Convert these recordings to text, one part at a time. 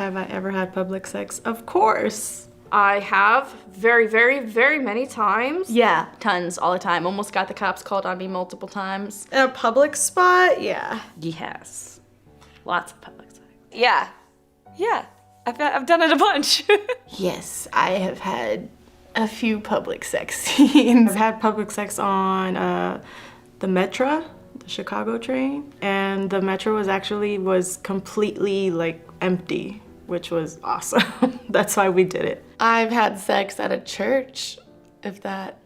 Have I ever had public sex? Of course. I have very, very, very many times. Yeah, tons, all the time. Almost got the cops called on me multiple times. In a public spot? Yeah. Yes. Lots of public sex. Yeah. Yeah. I've done it a bunch. Yes, I have had a few public sex scenes. I've had public sex on the Metro, the Chicago train, and the Metro was completely like empty, which was awesome. That's why we did it. I've had sex at a church, if that,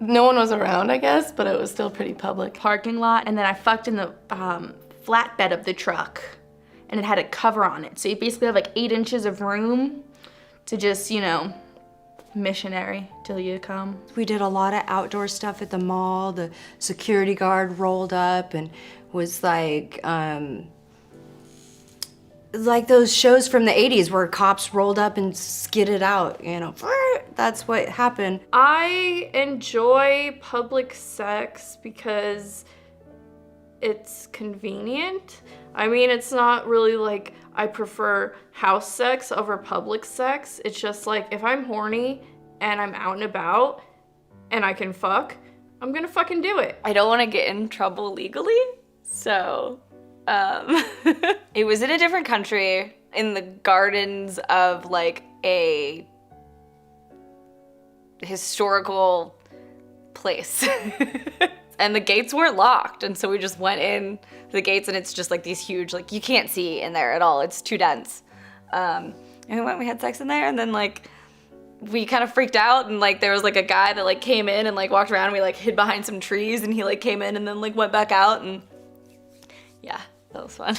no one was around, I guess, but it was still pretty public. Parking lot, and then I fucked in the flatbed of the truck, and it had a cover on it. So you basically have like 8 inches of room to just, you know, missionary till you come. We did a lot of outdoor stuff at the mall. The security guard rolled up and was like those shows from the 80s where cops rolled up and skidded out, you know. That's what happened. I enjoy public sex because it's convenient. I mean, it's not really like I prefer house sex over public sex. It's just like if I'm horny and I'm out and about and I can fuck, I'm gonna fucking do it. I don't want to get in trouble legally, so it was in a different country in the gardens of like a historical place. And the gates weren't locked, and so we just went in the gates, and it's just like these huge, like you can't see in there at all. It's too dense. And we had sex in there, and then like we kind of freaked out, and like there was like a guy that like came in and like walked around, and we like hid behind some trees, and he like came in and then like went back out, and yeah, that was fun.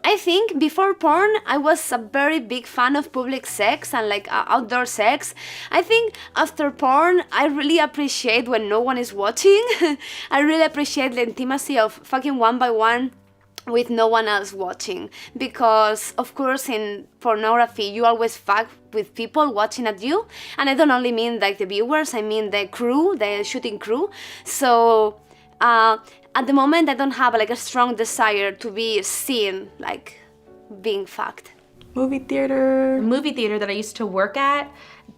I think before porn, I was a very big fan of public sex and like outdoor sex. I think after porn, I really appreciate when no one is watching. I really appreciate the intimacy of fucking one by one with no one else watching. Because of course in pornography, you always fuck with people watching at you. And I don't only mean like the viewers, I mean the crew, the shooting crew. So, at the moment, I don't have like a strong desire to be seen like being fucked. Movie theater. The movie theater that I used to work at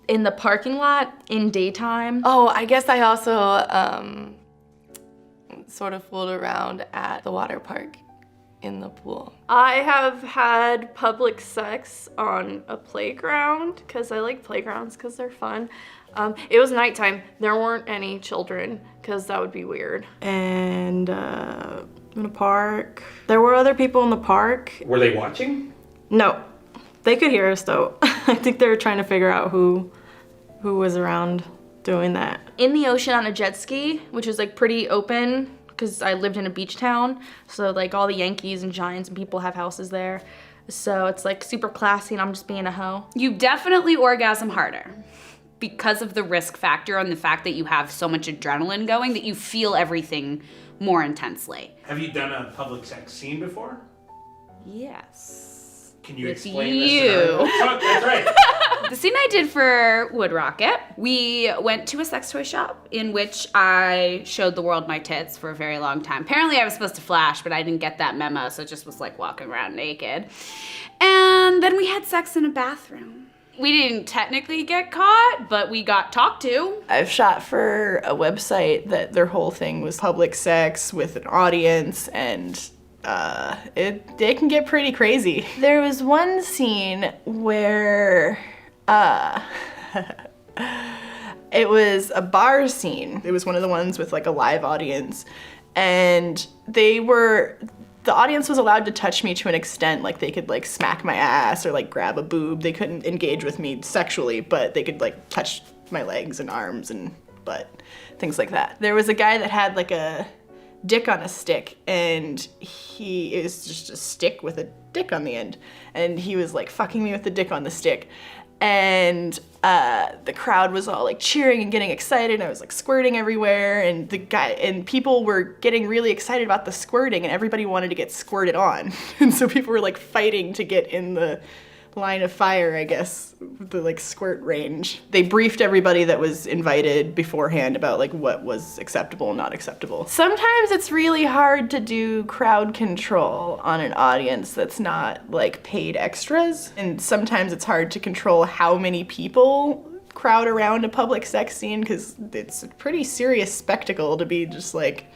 in the parking lot in daytime. Oh, I guess I also sort of fooled around at the water park in the pool. I have had public sex on a playground because I like playgrounds because they're fun. It was nighttime. There weren't any children because that would be weird. And in a park. There were other people in the park. Were they watching? No, they could hear us though. I think they were trying to figure out who was around doing that. In the ocean on a jet ski, which was like pretty open because I lived in a beach town. So like all the Yankees and Giants and people have houses there. So it's like super classy and I'm just being a hoe. You definitely orgasm harder because of the risk factor and the fact that you have so much adrenaline going that you feel everything more intensely. Have you done a public sex scene before? Yes. Can you With explain you. this scenario? Oh, that's right. The scene I did for Wood Rocket, we went to a sex toy shop in which I showed the world my tits for a very long time. Apparently I was supposed to flash, but I didn't get that memo, so it just was like walking around naked. And then we had sex in a bathroom. We didn't technically get caught, but we got talked to. I've shot for a website that their whole thing was public sex with an audience, and it can get pretty crazy. There was one scene where it was a bar scene. It was one of the ones with like a live audience, and the audience was allowed to touch me to an extent, like they could like smack my ass or like grab a boob. They couldn't engage with me sexually, but they could like touch my legs and arms and butt, things like that. There was a guy that had like a dick on a stick, and he is just a stick with a dick on the end. And he was like fucking me with the dick on the stick. And the crowd was all like cheering and getting excited, and I was like squirting everywhere, and people were getting really excited about the squirting, and everybody wanted to get squirted on. And so people were like fighting to get in the line of fire, I guess, the like squirt range. They briefed everybody that was invited beforehand about like what was acceptable and not acceptable. Sometimes it's really hard to do crowd control on an audience that's not like paid extras. And sometimes it's hard to control how many people crowd around a public sex scene because it's a pretty serious spectacle to be just like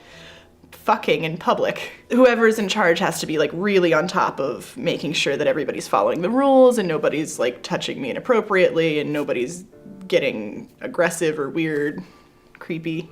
fucking in public. Whoever's in charge has to be like really on top of making sure that everybody's following the rules and nobody's like touching me inappropriately and nobody's getting aggressive or weird, creepy.